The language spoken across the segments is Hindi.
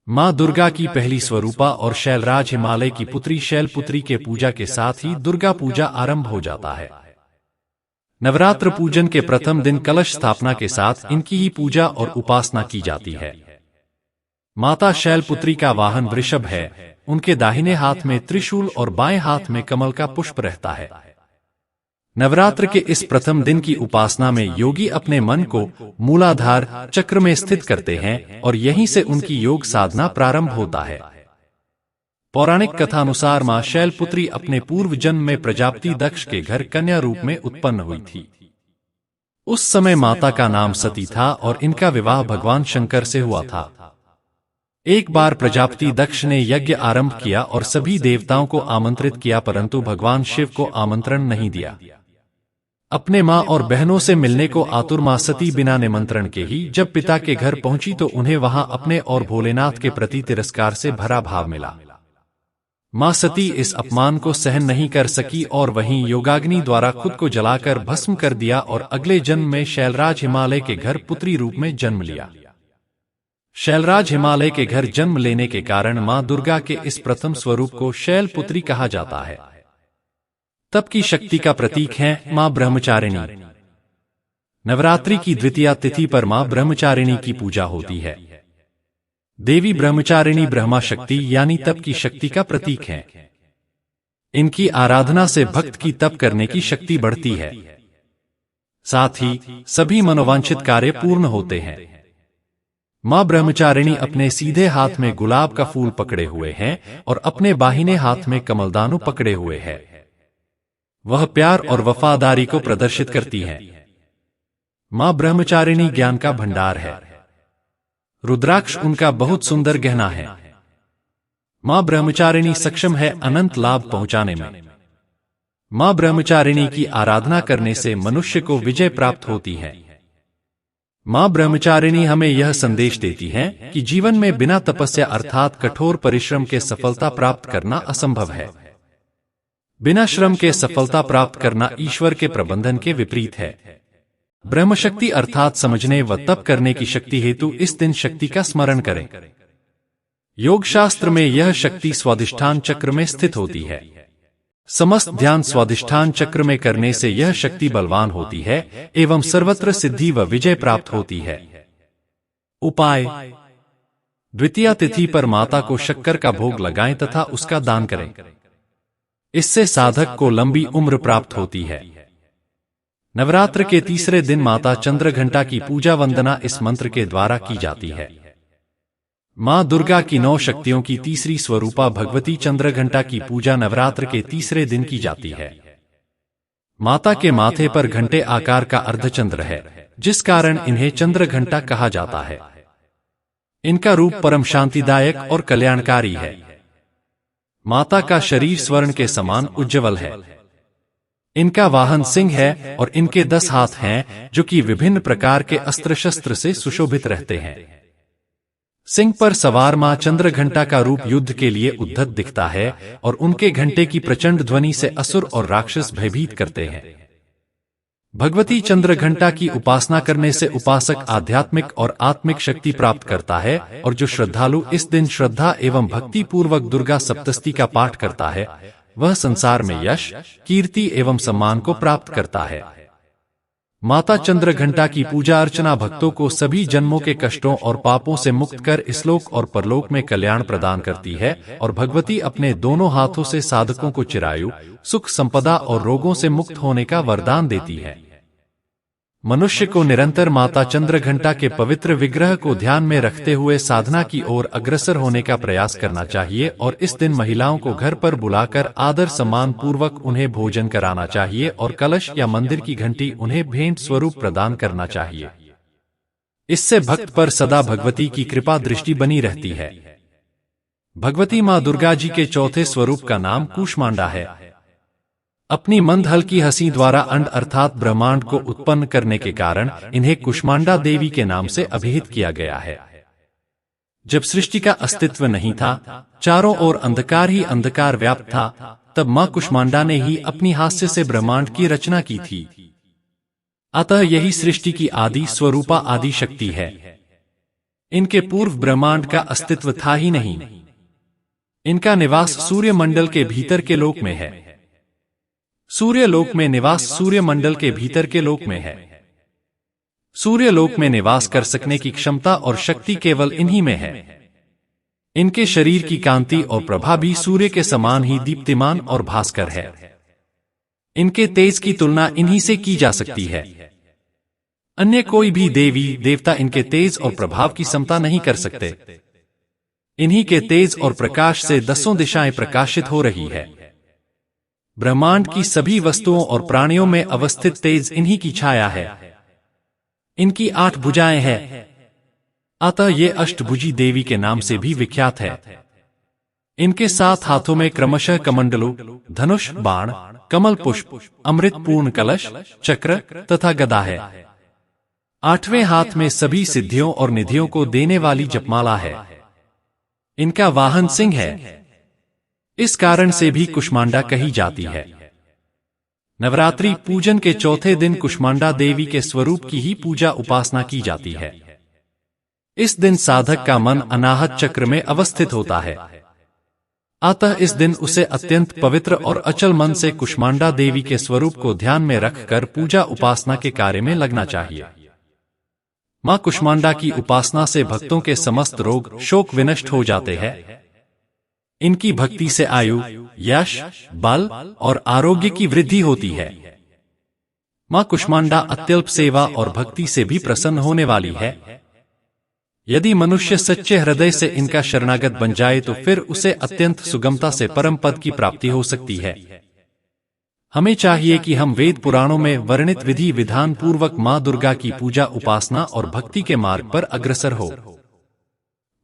माँ दुर्गा की पहली स्वरूपा और शैलराज हिमालय की पुत्री शैलपुत्री के पूजा के साथ ही दुर्गा पूजा आरंभ हो जाता है। नवरात्र पूजन के प्रथम दिन कलश स्थापना के साथ इनकी ही पूजा और उपासना की जाती है। माता शैलपुत्री का वाहन वृषभ है। उनके दाहिने हाथ में त्रिशूल और बाएं हाथ में कमल का पुष्प रहता है। नवरात्र के इस प्रथम दिन की उपासना में योगी अपने मन को मूलाधार चक्र में स्थित करते हैं और यहीं से उनकी योग साधना प्रारंभ होता है। पौराणिक कथानुसार मां शैलपुत्री अपने पूर्व जन्म में प्रजापति दक्ष के घर कन्या रूप में उत्पन्न हुई थी। उस समय माता का नाम सती था और इनका विवाह भगवान शंकर से हुआ था। एक बार प्रजापति दक्ष ने यज्ञ आरंभ किया और सभी देवताओं को आमंत्रित किया, परंतु भगवान शिव को आमंत्रण नहीं दिया। अपने माँ और बहनों से मिलने को आतुर माँ सती बिना निमंत्रण के ही जब पिता के घर पहुंची तो उन्हें वहां अपने और भोलेनाथ के प्रति तिरस्कार से भरा भाव मिला। माँ सती इस अपमान को सहन नहीं कर सकी और वहीं योगाग्नि द्वारा खुद को जलाकर भस्म कर दिया और अगले जन्म में शैलराज हिमालय के घर पुत्री रूप में जन्म लिया। शैलराज हिमालय के घर जन्म लेने के कारण माँ दुर्गा के इस प्रथम स्वरूप को शैलपुत्री कहा जाता है। तप की शक्ति का प्रतीक है माँ ब्रह्मचारिणी। नवरात्रि की द्वितीया तिथि पर माँ ब्रह्मचारिणी की पूजा होती है। देवी ब्रह्मचारिणी ब्रह्मा शक्ति यानी तप की शक्ति का प्रतीक है। इनकी आराधना से भक्त की तप करने की शक्ति बढ़ती है, साथ ही सभी मनोवांछित कार्य पूर्ण होते हैं। माँ ब्रह्मचारिणी अपने सीधे हाथ में गुलाब का फूल पकड़े हुए हैं और अपने बाहिने हाथ में कमलदानु पकड़े हुए हैं। वह प्यार और वफादारी को प्रदर्शित करती है। माँ ब्रह्मचारिणी ज्ञान का भंडार है। रुद्राक्ष उनका बहुत सुंदर गहना है। माँ ब्रह्मचारिणी सक्षम है अनंत लाभ पहुंचाने में। माँ ब्रह्मचारिणी की आराधना करने से मनुष्य को विजय प्राप्त होती है। माँ ब्रह्मचारिणी हमें यह संदेश देती है कि जीवन में बिना तपस्या अर्थात कठोर परिश्रम के सफलता प्राप्त करना असंभव है। बिना श्रम के सफलता प्राप्त करना ईश्वर के प्रबंधन के विपरीत है। ब्रह्मशक्ति अर्थात समझने व तप करने की शक्ति हेतु इस दिन शक्ति का स्मरण करें। योग शास्त्र में यह शक्ति स्वादिष्ठान चक्र में स्थित होती है। समस्त ध्यान स्वादिष्ठान चक्र में करने से यह शक्ति बलवान होती है एवं सर्वत्र सिद्धि व विजय प्राप्त होती है। उपाय: द्वितीया तिथि पर माता को शक्कर का भोग लगाएं तथा उसका दान करें। इससे साधक को लंबी उम्र प्राप्त होती है। नवरात्र के तीसरे दिन माता चंद्रघंटा की पूजा वंदना इस मंत्र के द्वारा की जाती है। माँ दुर्गा की 9 शक्तियों की तीसरी स्वरूपा भगवती चंद्रघंटा की पूजा नवरात्र के तीसरे दिन की जाती है। माता के माथे पर घंटे आकार का अर्धचंद्र है, जिस कारण इन्हें चंद्रघंटा कहा जाता है। इनका रूप परम शांतिदायक और कल्याणकारी है। माता का शरीर स्वर्ण के समान उज्ज्वल है। इनका वाहन सिंह है और इनके 10 हाथ हैं, जो कि विभिन्न प्रकार के अस्त्र शस्त्र से सुशोभित रहते हैं। सिंह पर सवार मां चंद्रघंटा का रूप युद्ध के लिए उद्धत दिखता है और उनके घंटे की प्रचंड ध्वनि से असुर और राक्षस भयभीत करते हैं। भगवती चंद्रघंटा की उपासना करने से उपासक आध्यात्मिक और आत्मिक शक्ति प्राप्त करता है और जो श्रद्धालु इस दिन श्रद्धा एवं भक्ति पूर्वक दुर्गा सप्तशती का पाठ करता है, वह संसार में यश, कीर्ति एवं सम्मान को प्राप्त करता है। माता चंद्रघंटा की पूजा अर्चना भक्तों को सभी जन्मों के कष्टों और पापों से मुक्त कर इसलोक और परलोक में कल्याण प्रदान करती है और भगवती अपने दोनों हाथों से साधकों को चिरायु, सुख, संपदा और रोगों से मुक्त होने का वरदान देती है। मनुष्य को निरंतर माता चंद्रघंटा के पवित्र विग्रह को ध्यान में रखते हुए साधना की ओर अग्रसर होने का प्रयास करना चाहिए और इस दिन महिलाओं को घर पर बुलाकर आदर सम्मान पूर्वक उन्हें भोजन कराना चाहिए और कलश या मंदिर की घंटी उन्हें भेंट स्वरूप प्रदान करना चाहिए। इससे भक्त पर सदा भगवती की कृपा दृष्टि बनी रहती है। भगवती माँ दुर्गा जी के चौथे स्वरूप का नाम कूष्मांडा है। अपनी मंद हल्की हंसी द्वारा अंड अर्थात ब्रह्मांड को उत्पन्न करने के कारण इन्हें कुष्मांडा देवी के नाम से अभिहित किया गया है। जब सृष्टि का अस्तित्व नहीं था, चारों ओर अंधकार ही अंधकार व्याप्त था, तब मां कुष्मांडा ने ही अपनी हास्य से ब्रह्मांड की रचना की थी। अतः यही सृष्टि की आदि स्वरूपा आदि शक्ति है। इनके पूर्व ब्रह्मांड का अस्तित्व था ही नहीं। इनका निवास सूर्य मंडल के भीतर के लोक में है। सूर्य लोक में निवास सूर्य मंडल के भीतर के लोक में है। सूर्य लोक में निवास कर सकने की क्षमता और शक्ति केवल इन्हीं में है। इनके शरीर की कांति और प्रभा भी सूर्य के समान ही दीप्तिमान और भास्कर है। इनके तेज की तुलना इन्हीं से की जा सकती है। अन्य कोई भी देवी देवता इनके तेज और प्रभाव की समता नहीं कर सकते। इन्हीं के तेज और प्रकाश से 10 दिशाएं प्रकाशित हो रही है। ब्रह्मांड की सभी वस्तुओं और प्राणियों में अवस्थित तेज इन्हीं की छाया है। इनकी 8 भुजाएं हैं, अतः ये अष्टभुजी देवी के नाम से भी विख्यात है। इनके 7 हाथों में क्रमशः कमंडलू, धनुष, बाण, कमल पुष्प, अमृत पूर्ण कलश, चक्र तथा गदा है। 8वें हाथ में सभी सिद्धियों और निधियों को देने वाली जपमाला है। इनका वाहन सिंह है। इस कारण से भी कुष्मांडा कही जाती है। नवरात्रि पूजन के चौथे दिन कुष्मांडा देवी के स्वरूप की ही पूजा उपासना की जाती है। इस दिन साधक का मन अनाहत चक्र में अवस्थित होता है। अतः इस दिन उसे अत्यंत पवित्र और अचल मन से कुष्मांडा देवी के स्वरूप को ध्यान में रखकर पूजा उपासना के कार्य में लगना चाहिए। मां कुष्मांडा की उपासना से भक्तों के समस्त रोग शोक विनष्ट हो जाते हैं। इनकी भक्ति से आयु, यश, बल और आरोग्य की वृद्धि होती है। मां कुष्मांडा अत्यल्प सेवा और भक्ति से भी प्रसन्न होने वाली है। यदि मनुष्य सच्चे हृदय से इनका शरणागत बन जाए तो फिर उसे अत्यंत सुगमता से परम पद की प्राप्ति हो सकती है। हमें चाहिए कि हम वेद पुराणों में वर्णित विधि विधान पूर्वक मां दुर्गा की पूजा उपासना और भक्ति के मार्ग पर अग्रसर हो।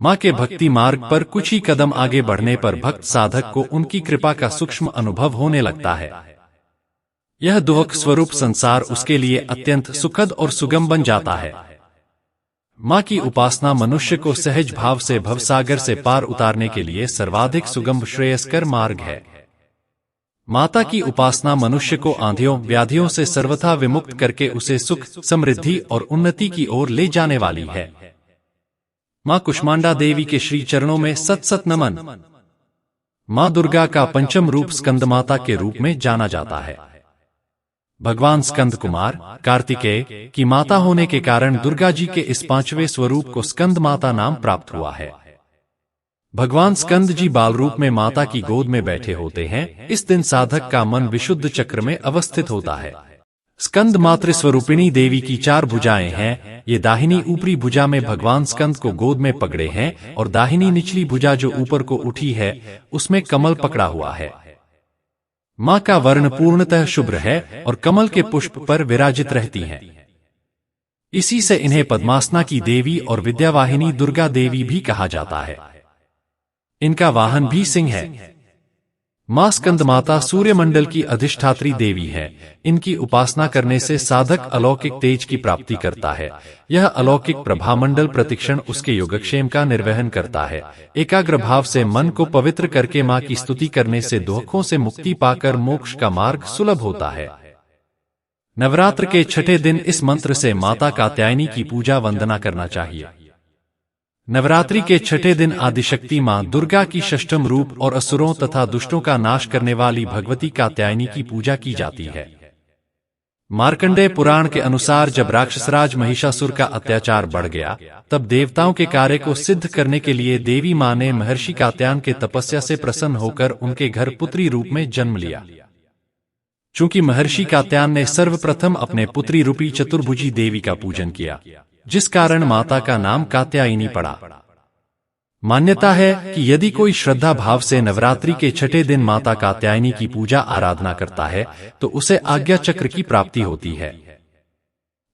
मां के भक्ति मार्ग पर कुछ ही कदम आगे बढ़ने पर भक्त साधक को उनकी कृपा का सूक्ष्म अनुभव होने लगता है। यह दुहक स्वरूप संसार उसके लिए अत्यंत सुखद और सुगम बन जाता है। मां की उपासना मनुष्य को सहज भाव से भवसागर से पार उतारने के लिए सर्वाधिक सुगम श्रेयस्कर मार्ग है। माता की उपासना मनुष्य को आंधियों व्याधियों से सर्वथा विमुक्त करके उसे सुख, समृद्धि और उन्नति की ओर ले जाने वाली है। मां कुष्मांडा देवी के श्री चरणों में सत सत नमन। मां दुर्गा का पंचम रूप स्कंदमाता के रूप में जाना जाता है। भगवान स्कंद कुमार कार्तिकेय की माता होने के कारण दुर्गा जी के इस 5वें स्वरूप को स्कंद माता नाम प्राप्त हुआ है। भगवान स्कंद जी बाल रूप में माता की गोद में बैठे होते हैं। इस दिन साधक का मन विशुद्ध चक्र में अवस्थित होता है। स्कंद मातृ स्वरूपिणी देवी की 4 भुजाएं हैं। ये दाहिनी ऊपरी भुजा में भगवान स्कंद को गोद में पकड़े हैं और दाहिनी निचली भुजा जो ऊपर को उठी है उसमें कमल पकड़ा हुआ है। मां का वर्ण पूर्णतः शुभ्र है और कमल के पुष्प पर विराजित रहती हैं। इसी से इन्हें पद्मासना की देवी और विद्यावाहिनी दुर्गा देवी भी कहा जाता है। इनका वाहन भी सिंह है। मां स्कंदमाता सूर्यमंडल की अधिष्ठात्री देवी है। इनकी उपासना करने से साधक अलौकिक तेज की प्राप्ति करता है। यह अलौकिक प्रभामंडल प्रतिक्षण उसके योगक्षेम का निर्वहन करता है। एकाग्र भाव से मन को पवित्र करके मां की स्तुति करने से दुखों से मुक्ति पाकर मोक्ष का मार्ग सुलभ होता है। नवरात्र के 6ठे दिन इस मंत्र से माता कात्यायनी की पूजा वंदना करना चाहिए। नवरात्रि के 6ठे दिन आदिशक्ति मां दुर्गा की षष्ठम रूप और असुरों तथा दुष्टों का नाश करने वाली भगवती कात्यायनी की पूजा की जाती है। मार्कंडेय पुराण के अनुसार जब राक्षसराज महिषासुर का अत्याचार बढ़ गया तब देवताओं के कार्य को सिद्ध करने के लिए देवी मां ने महर्षि कात्यायन के तपस्या से प्रसन्न होकर उनके घर पुत्री रूप में जन्म लिया। चूंकि महर्षि कात्यायन ने सर्वप्रथम अपने पुत्री रूपी चतुर्भुजी देवी का पूजन किया जिस कारण माता का नाम कात्यायनी पड़ा। मान्यता है कि यदि कोई श्रद्धा भाव से नवरात्रि के 6ठे दिन माता कात्यायनी की पूजा आराधना करता है तो उसे आज्ञा चक्र की प्राप्ति होती है।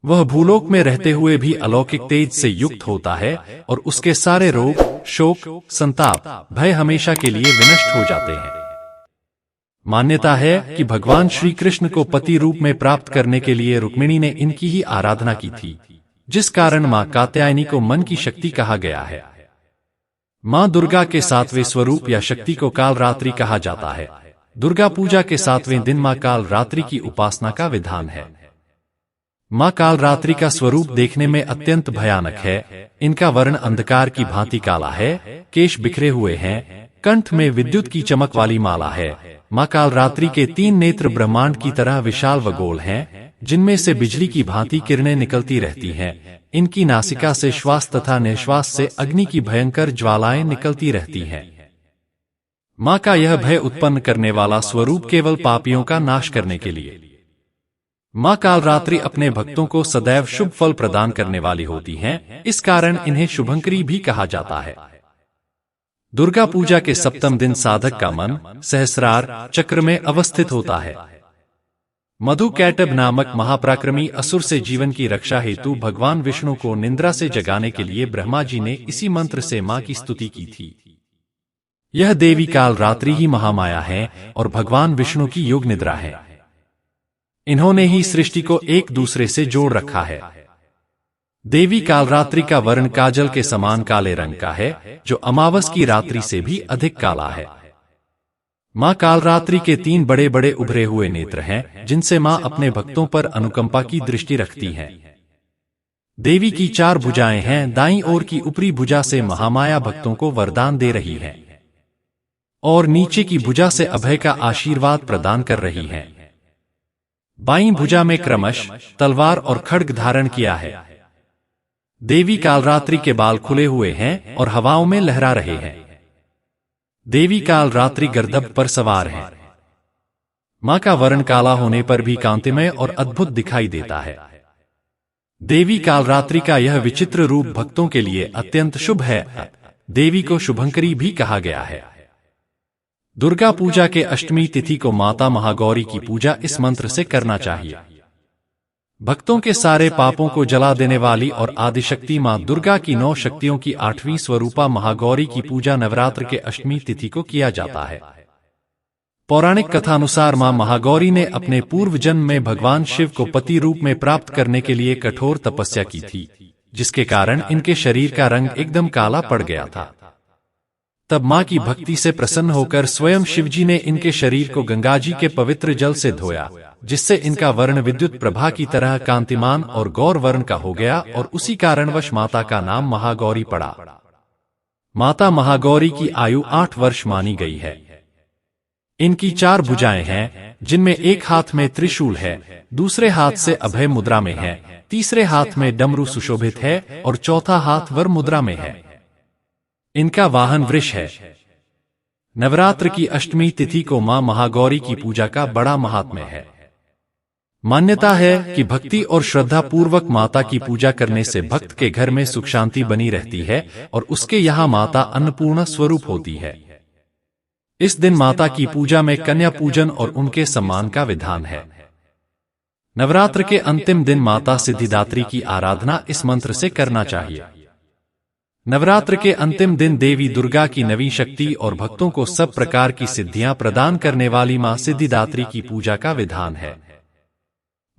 वह भूलोक में रहते हुए भी अलौकिक तेज से युक्त होता है और उसके सारे रोग, शोक, संताप, भय हमेशा के लिए विनष्ट हो जाते हैं। मान्यता है कि भगवान श्री कृष्ण को पति रूप में प्राप्त करने के लिए रुक्मिणी ने इनकी ही आराधना की थी, जिस कारण मां कात्यायनी को मन की शक्ति कहा गया है। मां दुर्गा के 7वें स्वरूप या शक्ति को काल रात्रि कहा जाता है। दुर्गा पूजा के 7वें दिन मां काल रात्रि की उपासना का विधान है। माँ कालरात्रि का स्वरूप देखने में अत्यंत भयानक है। इनका वर्ण अंधकार की भांति काला है, केश बिखरे हुए हैं, कंठ में विद्युत की चमक वाली माला है। माँ कालरात्रि के 3 नेत्र ब्रह्मांड की तरह विशाल व गोल हैं, जिनमें से बिजली की भांति किरणें निकलती रहती हैं। इनकी नासिका से श्वास तथा निश्वास से अग्नि की भयंकर ज्वालाएं निकलती रहती हैं। माँ का यह भय उत्पन्न करने वाला स्वरूप केवल पापियों का नाश करने के लिए। माँ कालरात्रि अपने भक्तों को सदैव शुभ फल प्रदान करने वाली होती हैं, इस कारण इन्हें शुभंकरी भी कहा जाता है। दुर्गा पूजा के सप्तम दिन साधक का मन सहस्रार चक्र में अवस्थित होता है। मधु कैटब नामक महापराक्रमी असुर से जीवन की रक्षा हेतु भगवान विष्णु को निद्रा से जगाने के लिए ब्रह्मा जी ने इसी मंत्र से माँ की स्तुति की थी। यह देवी कालरात्रि ही महामाया है और भगवान विष्णु की योग निद्रा है। इन्होंने ही सृष्टि को एक दूसरे से जोड़ रखा है। देवी कालरात्रि का वर्ण काजल के समान काले रंग का है, जो अमावस की रात्रि से भी अधिक काला है। माँ कालरात्रि के 3 बड़े बड़े उभरे हुए नेत्र हैं, जिनसे माँ अपने भक्तों पर अनुकंपा की दृष्टि रखती हैं। देवी की 4 भुजाएं हैं। दाईं ओर की ऊपरी भुजा से महामाया भक्तों को वरदान दे रही है और नीचे की भुजा से अभय का आशीर्वाद प्रदान कर रही है। बाईं भुजा में क्रमश तलवार और खड्ग धारण किया है। देवी कालरात्रि के बाल खुले हुए हैं और हवाओं में लहरा रहे हैं। देवी कालरात्रि गर्दभ पर सवार है। माँ का वर्ण काला होने पर भी कांतिमय और अद्भुत दिखाई देता है। देवी कालरात्रि का यह विचित्र रूप भक्तों के लिए अत्यंत शुभ है। देवी को शुभंकरी भी कहा गया है। दुर्गा पूजा के अष्टमी तिथि को माता महागौरी की पूजा इस मंत्र से करना चाहिए। भक्तों के सारे पापों को जला देने वाली और आदिशक्ति माँ दुर्गा की 9 शक्तियों की 8वीं स्वरूपा महागौरी की पूजा नवरात्र के अष्टमी तिथि को किया जाता है। पौराणिक कथानुसार माँ महागौरी ने अपने पूर्व जन्म में भगवान शिव को पति रूप में प्राप्त करने के लिए कठोर तपस्या की थी, जिसके कारण इनके शरीर का रंग एकदम काला पड़ गया था। तब माँ की भक्ति से प्रसन्न होकर स्वयं शिवजी ने इनके शरीर को गंगाजी के पवित्र जल से धोया, जिससे इनका वर्ण विद्युत प्रभा की तरह कांतिमान और गौर वर्ण का हो गया और उसी कारणवश माता का नाम महागौरी पड़ा। माता महागौरी की आयु 8 वर्ष मानी गई है। इनकी 4 भुजाएं हैं, जिनमें एक हाथ में त्रिशूल है, दूसरे हाथ से अभय मुद्रा में है, तीसरे हाथ में डमरू सुशोभित है और चौथा हाथ वर मुद्रा में है। इनका वाहन वृष है। नवरात्र की अष्टमी तिथि को मां महागौरी की पूजा का बड़ा महात्म्य है। मान्यता है कि भक्ति और श्रद्धा पूर्वक माता की पूजा करने से भक्त के घर में सुख शांति बनी रहती है और उसके यहाँ माता अन्नपूर्णा स्वरूप होती है। इस दिन माता की पूजा में कन्या पूजन और उनके सम्मान का विधान है। नवरात्र के अंतिम दिन माता सिद्धिदात्री की आराधना इस मंत्र से करना चाहिए। नवरात्र के अंतिम दिन देवी दुर्गा की नवी शक्ति और भक्तों को सब प्रकार की सिद्धियां प्रदान करने वाली मां सिद्धिदात्री की पूजा का विधान है।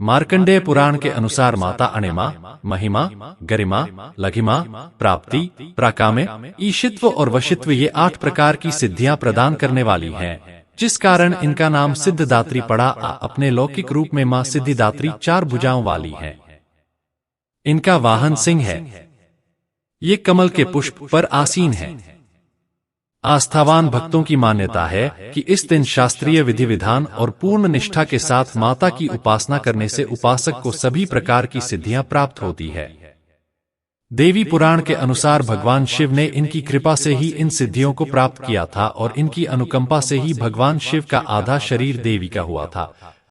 मार्कंडेय पुराण के अनुसार माता अणिमा, महिमा, गरिमा, लघिमा, प्राप्ति, प्राकाम्य, ईशित्व और वशित्व ये 8 प्रकार की सिद्धियां प्रदान करने वाली हैं, जिस कारण इनका नाम सिद्धिदात्री पड़ा। अपने लौकिक रूप में मां सिद्धिदात्री 4 भुजाओं वाली हैं। इनका वाहन सिंह है। ये कमल के पुष्प पर आसीन है। आस्थावान भक्तों की मान्यता है कि इस दिन शास्त्रीय विधि विधान और पूर्ण निष्ठा के साथ माता की उपासना करने से उपासक को सभी प्रकार की सिद्धियां प्राप्त होती है। देवी पुराण के अनुसार भगवान शिव ने इनकी कृपा से ही इन सिद्धियों को प्राप्त किया था और इनकी अनुकंपा से ही भगवान शिव का आधा शरीर देवी का हुआ था।